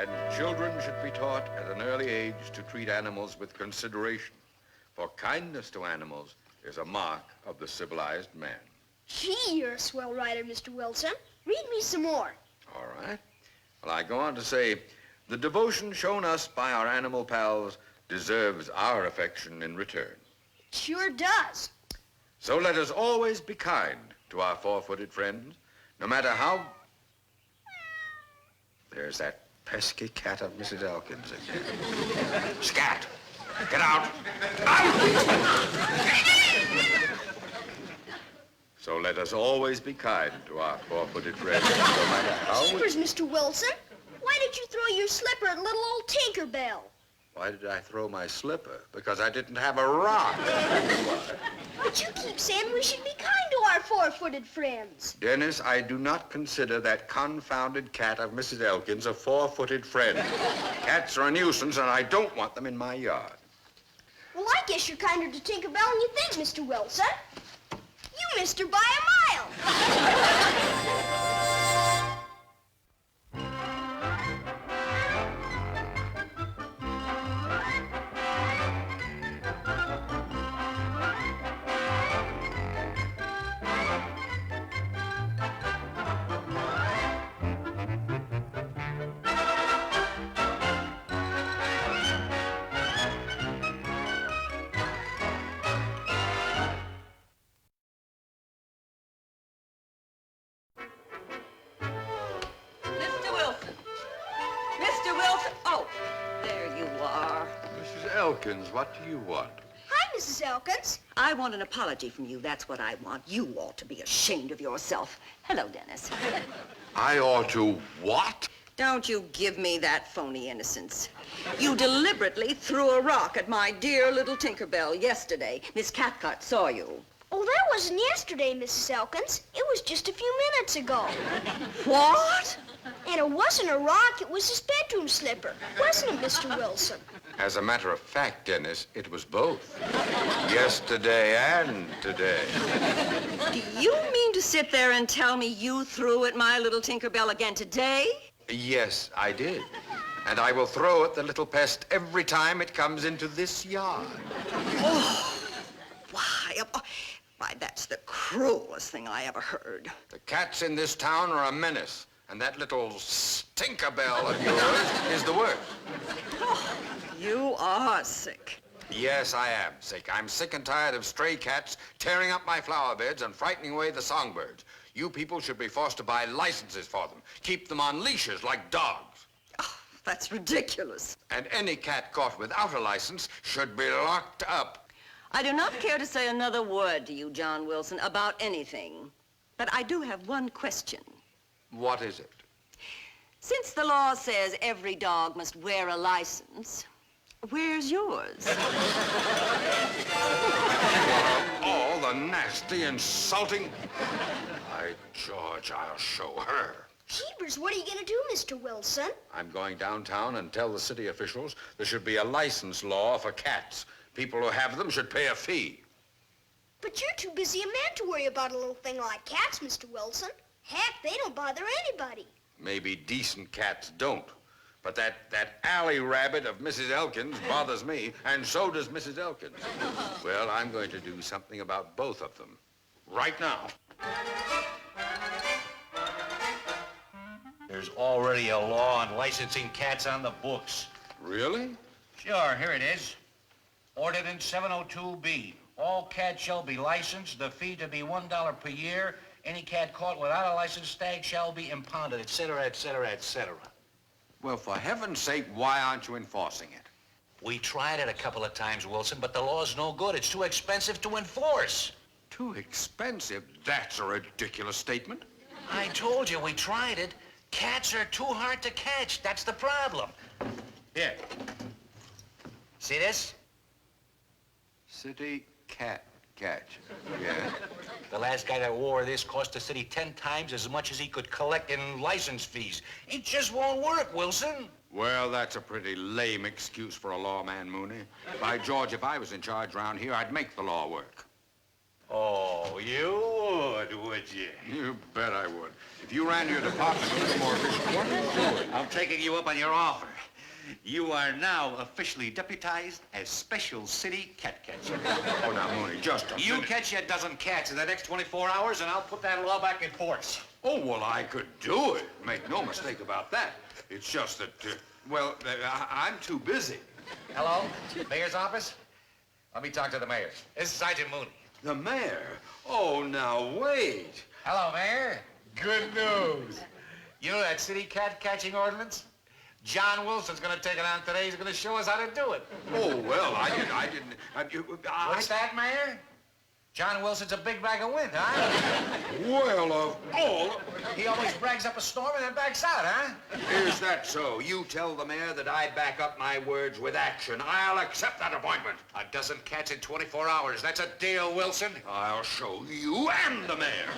And children should be taught at an early age to treat animals with consideration. For kindness to animals is a mark of the civilized man. Gee, you're a swell writer, Mr. Wilson. Read me some more. All right. Well, I go on to say, the devotion shown us by our animal pals deserves our affection in return. It sure does. So let us always be kind to our four-footed friends, no matter how... There's that pesky cat of Mrs. Elkins again. Scat! Get out! Out! So let us always be kind to our four-footed friends, no matter how... Jeepers, Mr. Wilson. Why did you throw your slipper at little old Tinkerbell? Why did I throw my slipper? Because I didn't have a rock. But you keep saying we should be kind to our four-footed friends. Dennis, I do not consider that confounded cat of Mrs. Elkins a four-footed friend. Cats are a nuisance, and I don't want them in my yard. Well, I guess you're kinder to Tinkerbell than you think, Mr. Wilson. You missed her by a mile. Elkins, what do you want? Hi, Mrs. Elkins. I want an apology from you. That's what I want. You ought to be ashamed of yourself. Hello, Dennis. I ought to what? Don't you give me that phony innocence. You deliberately threw a rock at my dear little Tinkerbell yesterday. Miss Cathcart saw you. Oh, that wasn't yesterday, Mrs. Elkins. It was just a few minutes ago. What? And it wasn't a rock, it was his bedroom slipper. Wasn't it, Mr. Wilson? As a matter of fact, Dennis, it was both. Yesterday and today. Do you mean to sit there and tell me you threw at my little Tinkerbell again today? Yes, I did. And I will throw at the little pest every time it comes into this yard. Oh, why, that's the cruelest thing I ever heard. The cats in this town are a menace, and that little Tinkerbell of yours is the worst. Oh, you are sick. Yes, I am sick. I'm sick and tired of stray cats tearing up my flower beds and frightening away the songbirds. You people should be forced to buy licenses for them. Keep them on leashes like dogs. Oh, that's ridiculous. And any cat caught without a license should be locked up. I do not care to say another word to you, John Wilson, about anything. But I do have one question. What is it? Since the law says every dog must wear a license, where's yours? All the nasty, insulting... By George, I'll show her. Jeepers, what are you going to do, Mr. Wilson? I'm going downtown and tell the city officials there should be a license law for cats. People who have them should pay a fee. But you're too busy a man to worry about a little thing like cats, Mr. Wilson. Heck, they don't bother anybody. Maybe decent cats don't. But that alley rabbit of Mrs. Elkins bothers me, and so does Mrs. Elkins. Well, I'm going to do something about both of them. Right now. There's already a law on licensing cats on the books. Really? Sure, here it is. Ordinance 702B. All cats shall be licensed, the fee to be $1 per year. Any cat caught without a licensed tag shall be impounded, et cetera, et cetera, et cetera. Well, for heaven's sake, why aren't you enforcing it? We tried it a couple of times, Wilson, but the law's no good. It's too expensive to enforce. Too expensive? That's a ridiculous statement. I told you, we tried it. Cats are too hard to catch. That's the problem. Here. See this? City cat catch. Yeah. The last guy that wore this cost the city 10 times as much as he could collect in license fees. It just won't work, Wilson. Well, that's a pretty lame excuse for a lawman, Mooney. By George, if I was in charge around here, I'd make the law work. Oh, you would you? You bet I would. If you ran your department a little more efficient, what would you do? I'm taking you up on your offer. You are now officially deputized as Special City Cat Catcher. Oh, now, Mooney, just a You minute. catch a dozen cats in the next 24 hours, and I'll put that law back in force. Oh, well, I could do it. Make no mistake about that. It's just that, I'm too busy. Hello? Mayor's office? Let me talk to the mayor. This is Sergeant Mooney. The mayor? Oh, now, wait. Hello, Mayor. Good news. You know that city cat catching ordinance? John Wilson's gonna take it on today. He's gonna show us how to do it. Oh, well, I didn't... What's that, Mayor? John Wilson's a big bag of wind, huh? Well, of all... He always brags up a storm and then backs out, huh? Is that so? You tell the mayor that I back up my words with action. I'll accept that appointment. A dozen cats in 24 hours. That's a deal, Wilson. I'll show you and the mayor.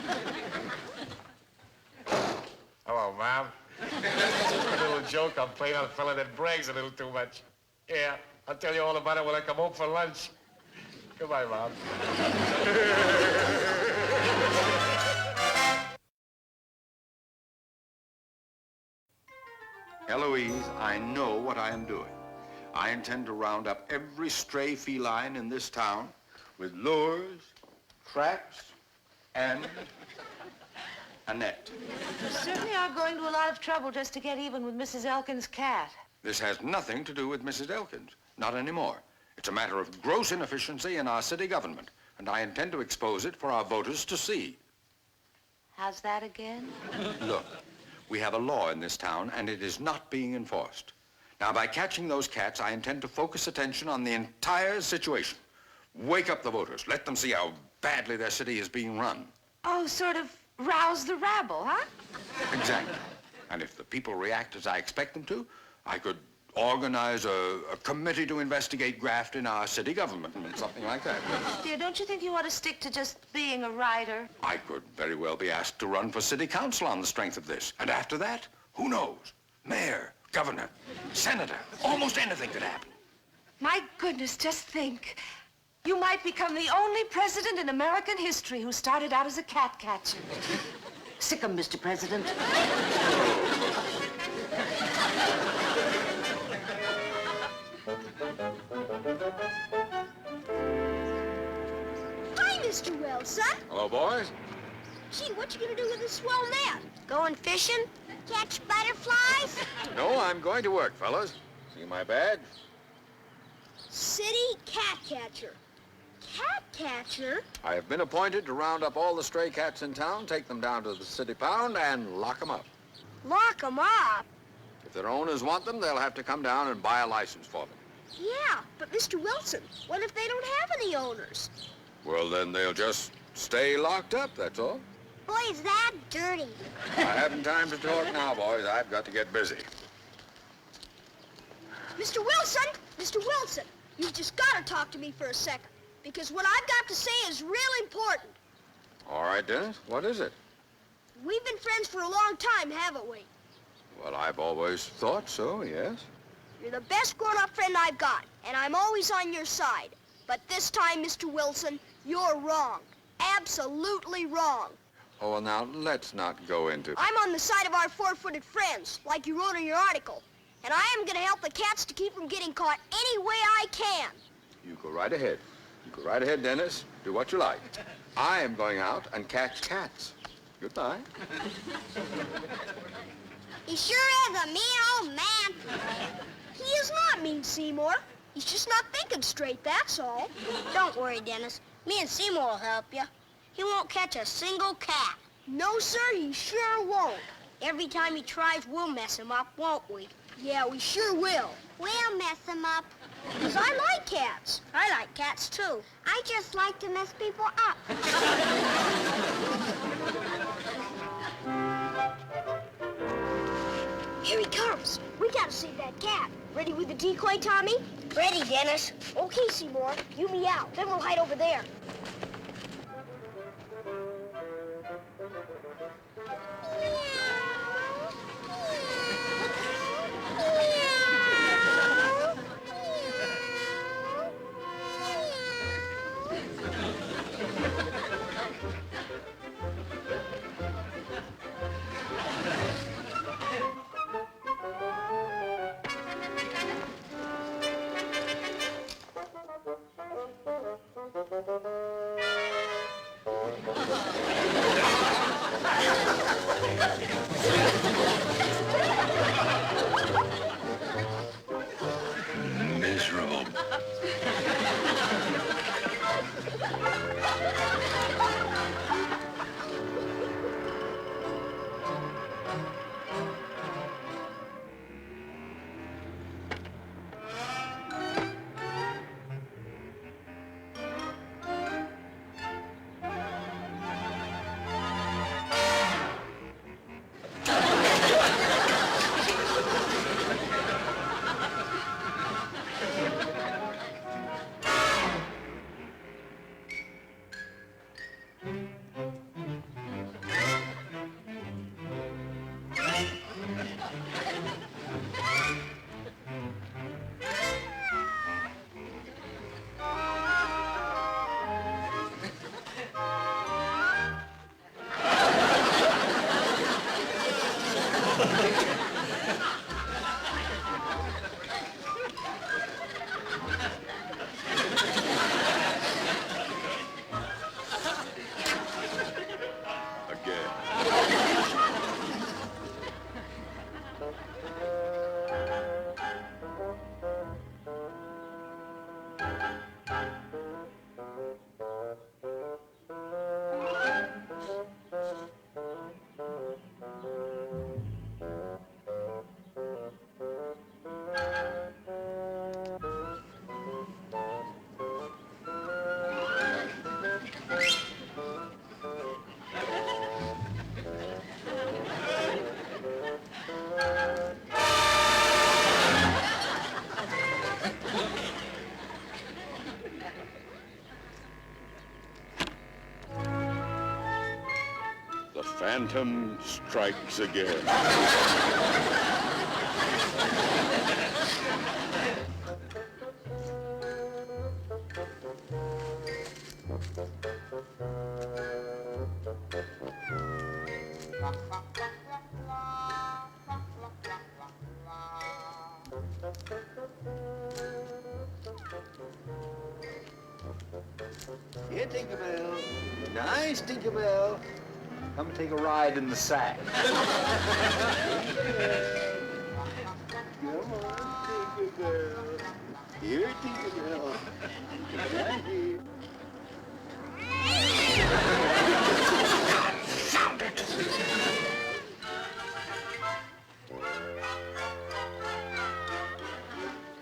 Hello, Mom. A little joke. I'm playing on a fella that brags a little too much. Yeah, I'll tell you all about it when I come home for lunch. Goodbye, Mom. Eloise, I know what I am doing. I intend to round up every stray feline in this town with lures, traps, and a net. You certainly are going to a lot of trouble just to get even with Mrs. Elkins' cat. This has nothing to do with Mrs. Elkins. Not anymore. It's a matter of gross inefficiency in our city government, and I intend to expose it for our voters to see. How's that again? Look, we have a law in this town, and it is not being enforced. Now, by catching those cats, I intend to focus attention on the entire situation. Wake up the voters. Let them see how badly their city is being run. Oh, sort of rouse the rabble, huh? Exactly. And if the people react as I expect them to, I could organize a committee to investigate graft in our city government, and something like that. Dear, don't you think you ought to stick to just being a writer? I could very well be asked to run for city council on the strength of this. And after that, who knows? Mayor, governor, senator, almost anything could happen. My goodness, just think. You might become the only president in American history who started out as a cat catcher. Sick 'em, Mr. President. Hi, Mr. Wilson. Hello, boys. Gee, what you gonna do with this swell net? Going fishing? Catch butterflies? No, I'm going to work, fellas. See my badge? City cat catcher. Cat catcher? I have been appointed to round up all the stray cats in town, take them down to the city pound, and lock them up. Lock 'em up? If their owners want them, they'll have to come down and buy a license for them. Yeah, but Mr. Wilson, what if they don't have any owners? Well, then they'll just stay locked up, that's all. Boy, is that dirty. I haven't time to talk now, boys. I've got to get busy. Mr. Wilson! Mr. Wilson! You've just got to talk to me for a second. Because what I've got to say is real important. All right, Dennis, what is it? We've been friends for a long time, haven't we? Well, I've always thought so, yes. You're the best grown-up friend I've got, and I'm always on your side. But this time, Mr. Wilson, you're wrong. Absolutely wrong. Oh, well, now, let's not go into... I'm on the side of our four-footed friends, like you wrote in your article. And I am going to help the cats to keep from getting caught any way I can. You go right ahead. You go right ahead, Dennis. Do what you like. I am going out and catch cats. Goodbye. He sure is a mean old man. He is not mean, Seymour. He's just not thinking straight, that's all. Don't worry, Dennis. Me and Seymour will help you. He won't catch a single cat. No, sir, he sure won't. Every time he tries, we'll mess him up, won't we? Yeah, we sure will. We'll mess him up. Because I like cats. I like cats, too. I just like to mess people up. Here he comes. We gotta save that cat. Ready with the decoy, Tommy? Ready, Dennis. Okay, Seymour. You me out. Then we'll hide over there. phantom strikes again. Here, Tinkerbell. Nice, Tinkerbell. Come take a ride in the sack. Come on, Tinkerbell. Here, Tinkerbell. Right here.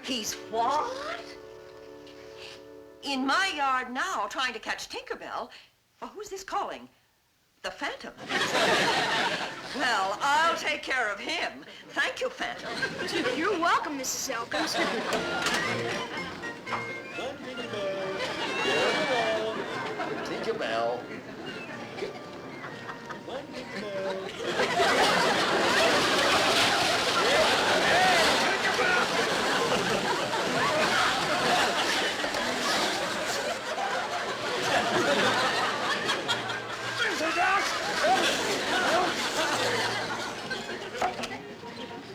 He's what? In my yard now, trying to catch Tinkerbell. Well, who's this calling? The Phantom. Well, I'll take care of him. Thank you, Phantom. You're welcome, Mrs. Elkins. Tinkerbell.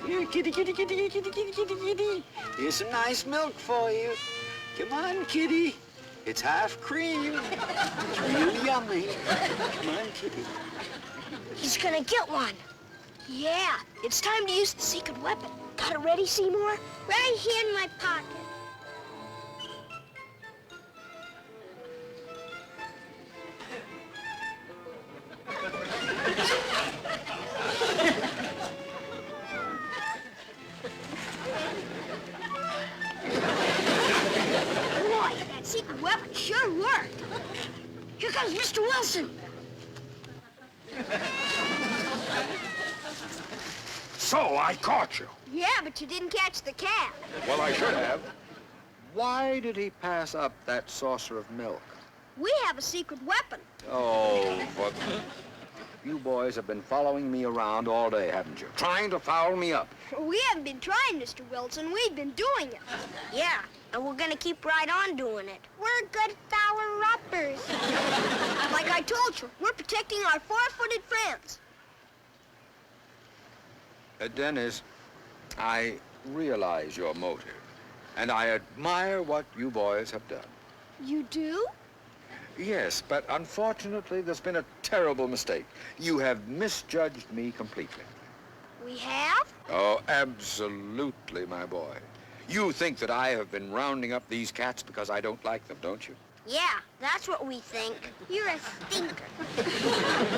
Here, kitty, kitty, kitty, kitty, kitty, kitty, kitty. Here's some nice milk for you. Come on, kitty. It's half cream. It's real yummy. Come on, kitty. He's gonna get one. Yeah, it's time to use the secret weapon. Got it ready, Seymour? Right here in my pocket. Boy, that secret weapon sure worked. Here comes Mr. Wilson. So I caught you. Yeah, but you didn't catch the cat. Well, I should have. Why did he pass up that saucer of milk? We have a secret weapon. Oh, but you boys have been following me around all day, haven't you? Trying to foul me up. We haven't been trying, Mr. Wilson. We've been doing it. Yeah, and we're gonna keep right on doing it. We're good foul-uppers. Like I told you, we're protecting our four-footed friends. Dennis, I realize your motive, and I admire what you boys have done. You do? Yes, but unfortunately, there's been a terrible mistake. You have misjudged me completely. We have? Oh, absolutely, my boy. You think that I have been rounding up these cats because I don't like them, don't you? Yeah, that's what we think. You're a stinker.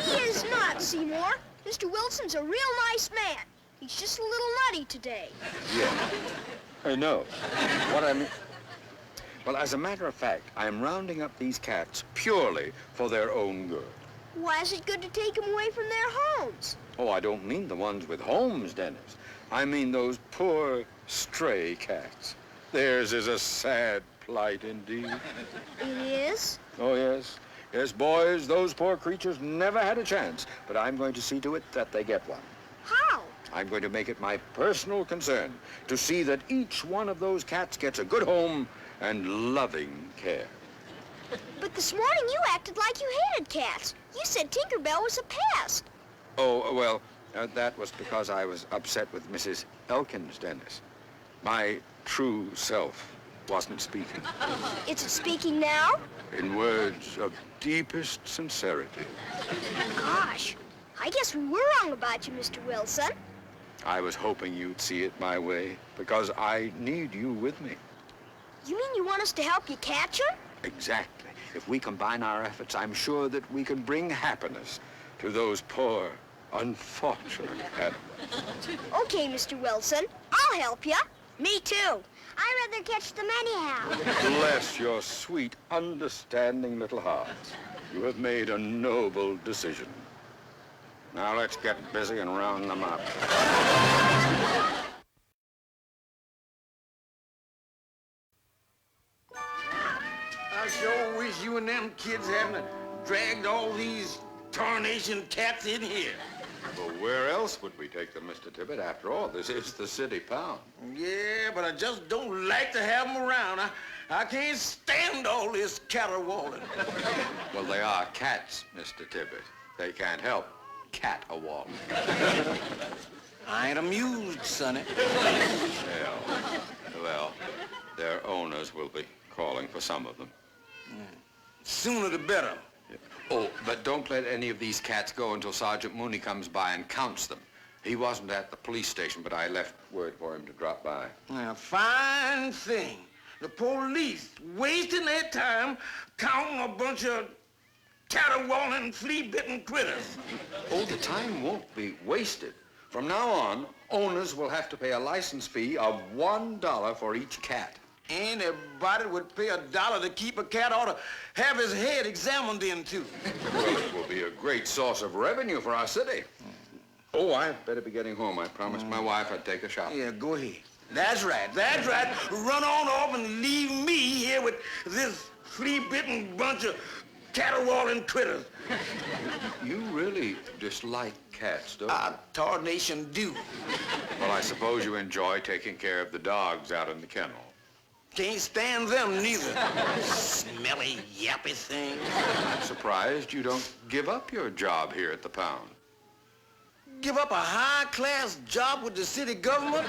He is not, Seymour. Mr. Wilson's a real nice man. He's just a little nutty today. Yeah, I know. What I mean... Well, as a matter of fact, I'm rounding up these cats purely for their own good. Why is it good to take them away from their homes? Oh, I don't mean the ones with homes, Dennis. I mean those poor stray cats. Theirs is a sad plight indeed. It is? Oh, yes. Yes, boys, those poor creatures never had a chance, but I'm going to see to it that they get one. How? I'm going to make it my personal concern to see that each one of those cats gets a good home and loving care. But this morning you acted like you hated cats. You said Tinkerbell was a pest. Oh, well, that was because I was upset with Mrs. Elkins, Dennis. My true self wasn't speaking. Is it speaking now? In words of deepest sincerity. Gosh, I guess we were wrong about you, Mr. Wilson. I was hoping you'd see it my way, because I need you with me. You mean you want us to help you catch her? Exactly. If we combine our efforts, I'm sure that we can bring happiness to those poor, unfortunate animals. Okay, Mr. Wilson. I'll help you. Me too. I'd rather catch them anyhow. Bless your sweet, understanding little hearts. You have made a noble decision. Now let's get busy and round them up. I sure wish you and them kids hadn't dragged all these tarnation cats in here. Well, where else would we take them, Mr. Tibbet? After all, this is the city pound. Yeah, but I just don't like to have them around. I can't stand all this caterwauling. Well, they are cats, Mr. Tibbet. They can't help cat-a-walling. I ain't amused, Sonny. Well, their owners will be calling for some of them. Sooner the better. Oh, but don't let any of these cats go until Sergeant Mooney comes by and counts them. He wasn't at the police station, but I left word for him to drop by. Now, fine thing. The police wasting their time counting a bunch of caterwauling, flea-bitten critters. Oh, the time won't be wasted. From now on, owners will have to pay a license fee of $1 for each cat. Anybody would pay $1 to keep a cat ought to have his head examined into. Well, it will be a great source of revenue for our city. Oh, I better be getting home. I promised my wife I'd take her shopping. Yeah, go ahead. That's right. Run on off and leave me here with this flea-bitten bunch of caterwauling critters. You really dislike cats, don't you? I tarnation do. Well, I suppose you enjoy taking care of the dogs out in the kennel. Can't stand them neither. Smelly, yappy thing. I'm surprised you don't give up your job here at the pound. Give up a high-class job with the city government?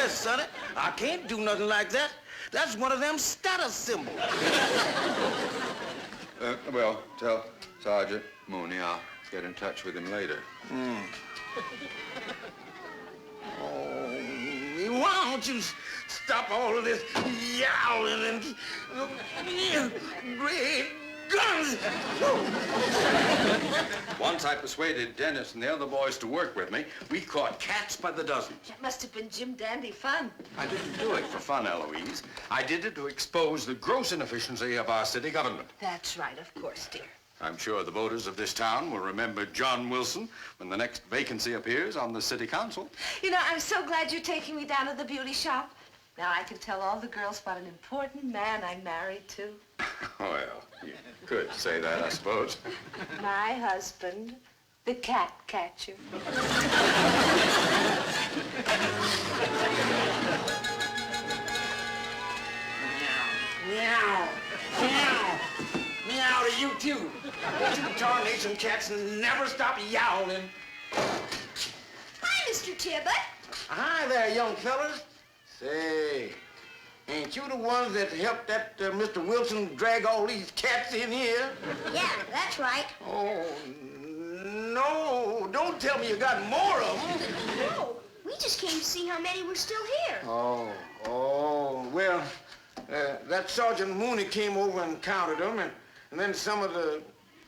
Sonny, I can't do nothing like that. That's one of them status symbols. Well, tell Sergeant Mooney I'll get in touch with him later. Oh, why don't you stop all of this yowling and great guns? Once I persuaded Dennis and the other boys to work with me, we caught cats by the dozens. That must have been Jim Dandy fun. I didn't do it for fun, Eloise. I did it to expose the gross inefficiency of our city government. That's right, of course, dear. I'm sure the voters of this town will remember John Wilson when the next vacancy appears on the city council. You know, I'm so glad you're taking me down to the beauty shop. Now I can tell all the girls what an important man I'm married to. Well, you could say that, I suppose. My husband, the cat catcher. Meow, meow, meow to you too. You tarnation cats never stop yowling. Hi, Mr. Tibbet. Hi there, young fellas. Say, ain't you the ones that helped that Mr. Wilson drag all these cats in here? Yeah, that's right. Oh, no, don't tell me you got more of them. No, we just came to see how many were still here. Oh, well, that Sergeant Mooney came over and counted them, and then some of the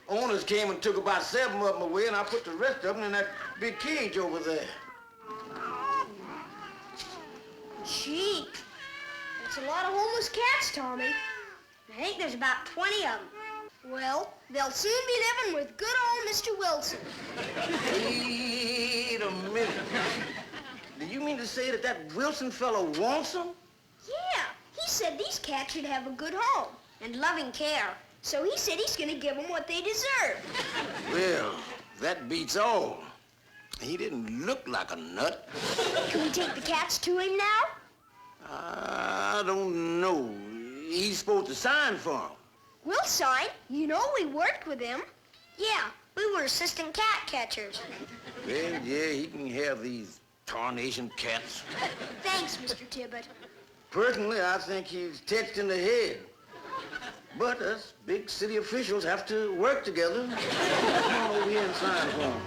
owners came and took about 7 of them away, and I put the rest of them in that big cage over there. Gee, that's a lot of homeless cats, Tommy. I think there's about 20 of them. Well, they'll soon be living with good old Mr. Wilson. Wait a minute. Do you mean to say that that Wilson fellow wants them? Yeah, he said these cats should have a good home and loving care. So he said he's going to give them what they deserve. Well, that beats all. He didn't look like a nut. Can we take the cats to him now? I don't know. He's supposed to sign for them. We'll sign. You know we worked with him. Yeah, we were assistant cat catchers. Well, yeah, he can have these tarnation cats. Thanks, Mr. Tibbet. Personally, I think he's touched in the head. But us big city officials have to work together. Come on over here and sign for him.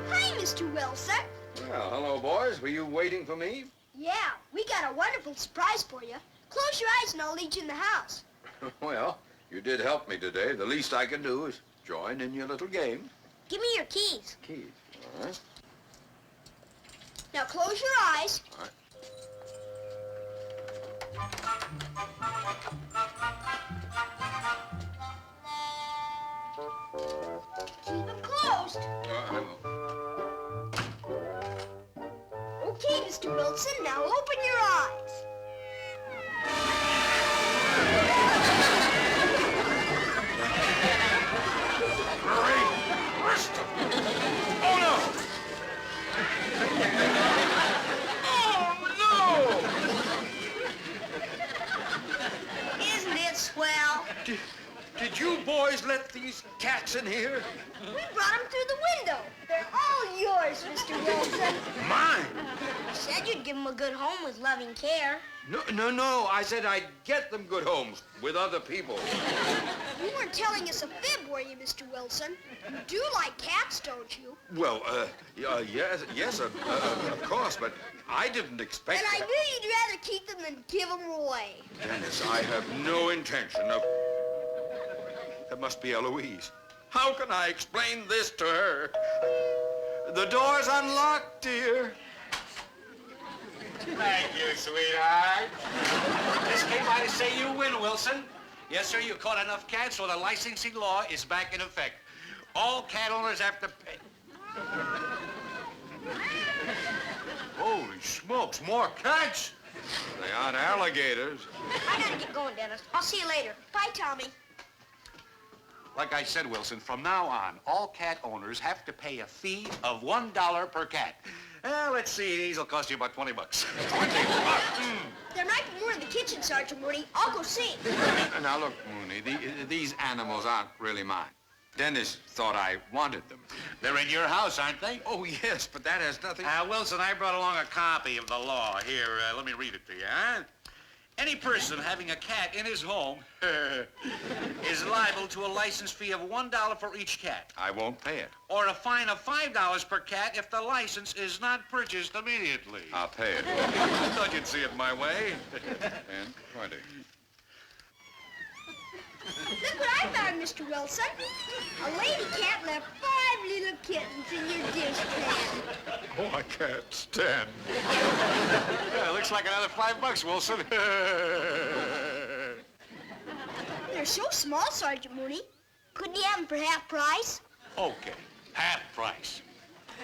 Hi, Mr. Wilson. Well, hello, boys. Were you waiting for me? Yeah, we got a wonderful surprise for you. Close your eyes and I'll lead you in the house. Well, you did help me today. The least I can do is join in your little game. Give me your keys. Keys. All right. Now close your eyes. All right. Keep them closed. I will. Okay, Mr. Wilson, now open your Did you boys let these cats in here? We brought them through the window. They're all yours, Mr. Wilson. Mine? You said you'd give them a good home with loving care. No. I said I'd get them good homes with other people. You weren't telling us a fib, were you, Mr. Wilson? You do like cats, don't you? Well, yes, of course, but I didn't expect And I that. knew you'd rather keep them than give them away. Dennis, I have no intention of... That must be Eloise. How can I explain this to her? The door's unlocked, dear. Thank you, sweetheart. This came by to say you win, Wilson. Yes, sir, you caught enough cats, so the licensing law is back in effect. All cat owners have to pay. Holy smokes, more cats! They aren't alligators. I gotta get going, Dennis. I'll see you later. Bye, Tommy. Like I said, Wilson, from now on, all cat owners have to pay a fee of $1 per cat. Let's see, these will cost you about 20 bucks. 20 bucks. There might be more in the kitchen, Sergeant Mooney. I'll go see. Now, look, Mooney, these animals aren't really mine. Dennis thought I wanted them. They're in your house, aren't they? Oh, yes, but that has nothing... Wilson, I brought along a copy of the law. Here, let me read it to you, huh? Any person having a cat in his home is liable to a license fee of $1 for each cat, I won't pay it. or a fine of $5 per cat if the license is not purchased immediately. I'll pay it. Thought you'd see it my way. And 20. Look what I found, Mr. Wilson. A lady cat left 5 little kittens in your dish pan. Oh, I can't stand. Yeah, looks like another $5, Wilson. They're so small, Sergeant Mooney. Couldn't you have them for half price? Okay, half price.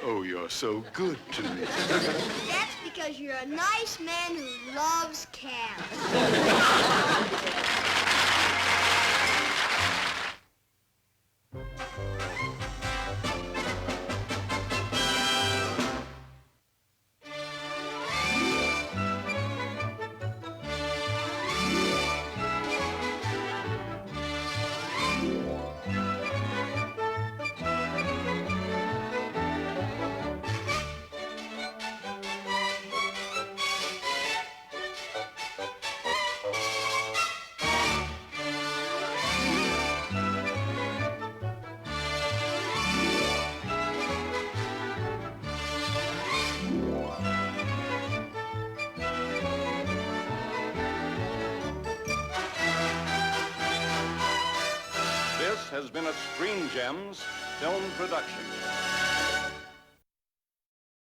Oh, you're so good to me. That's because you're a nice man who loves cats. This has been a Screen Gems film production.